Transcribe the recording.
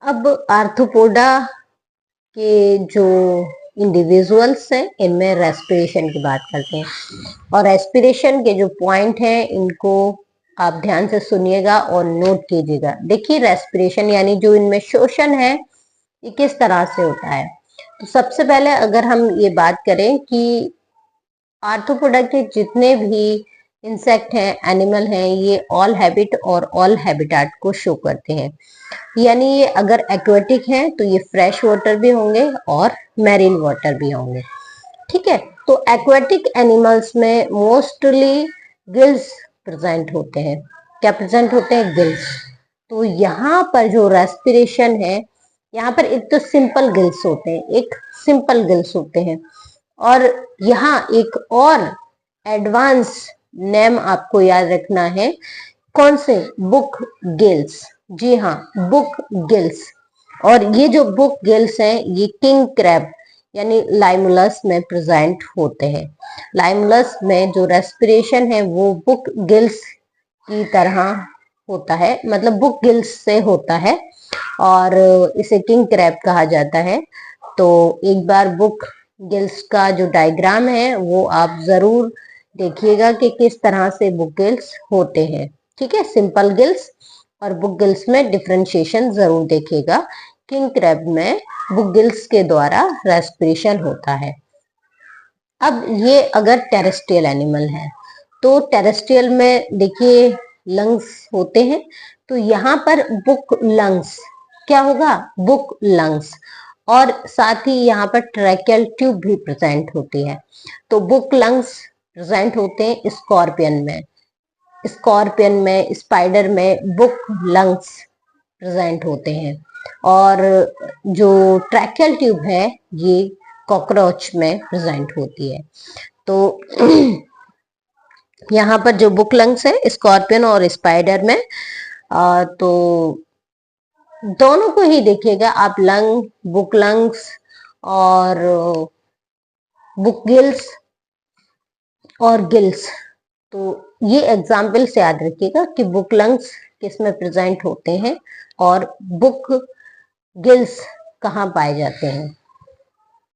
अब आर्थ्रोपोडा के जो इंडिविजुअल्स हैं इनमें रेस्पिरेशन की बात करते हैं और रेस्पिरेशन के जो पॉइंट हैं इनको आप ध्यान से सुनिएगा और नोट कीजिएगा। देखिए रेस्पिरेशन यानी जो इनमें श्वसन है ये किस तरह से होता है। तो सबसे पहले अगर हम ये बात करें कि आर्थ्रोपोडा के जितने भी इंसेक्ट हैं एनिमल हैं ये ऑल हैबिट और ऑल हैबिटाट को शो करते हैं। यानी ये अगर एक्वेटिक हैं तो ये फ्रेश वाटर भी होंगे और मैरीन वाटर भी होंगे। ठीक है, तो एक्वेटिक एनिमल्स में मोस्टली गिल्स प्रेजेंट होते हैं। क्या प्रेजेंट होते हैं? गिल्स। तो यहाँ पर जो रेस्पिरेशन है यहाँ पर एक तो सिंपल गिल्स होते हैं, एक सिंपल गिल्स होते हैं और यहाँ एक और एडवांस नेम आपको याद रखना है। कौन से? Book gills. जी हाँ, बुक गिल्स। और ये जो बुक गिल्स हैं ये किंग क्रैब यानी लाइमुलस में प्रेजेंट होते हैं। लाइमुलस में जो रेस्पिरेशन है वो बुक गिल्स की तरह होता है, मतलब बुक गिल्स से होता है और इसे किंग क्रैब कहा जाता है। तो एक बार बुक गिल्स का जो डायग्राम है वो आप जरूर देखिएगा कि किस तरह से बुक गिल्स होते हैं। ठीक है, सिंपल गिल्स और बुक गिल्स में डिफरेंशिएशन जरूर देखिएगा। किंग क्रैब में बुक गिल्स के द्वारा रेस्पिरेशन होता है। अब ये अगर टेरेस्ट्रियल एनिमल है तो टेरेस्ट्रियल में देखिए लंग्स होते हैं, तो यहाँ पर बुक लंग्स क्या होगा? Book lungs. और साथ ही यहाँ पर ट्रैकियल ट्यूब भी प्रेजेंट होती है। तो बुक लंग्स प्रेजेंट होते हैं स्कॉर्पियन में, स्कॉर्पियन में, स्पाइडर में बुक लंग्स प्रेजेंट होते हैं। और जो ट्रैकियल ट्यूब है ये कॉकरोच में प्रेजेंट होती है। तो यहाँ पर जो बुक लंग्स है स्कॉर्पियन और स्पाइडर में तो दोनों को ही देखिएगा आप, लंग, बुक लंग्स और बुक गिल्स और गिल्स। तो ये एग्जाम्पल से याद रखिएगा कि बुक लंग्स किस में प्रेजेंट होते हैं और बुक गिल्स कहाँ पाए जाते हैं।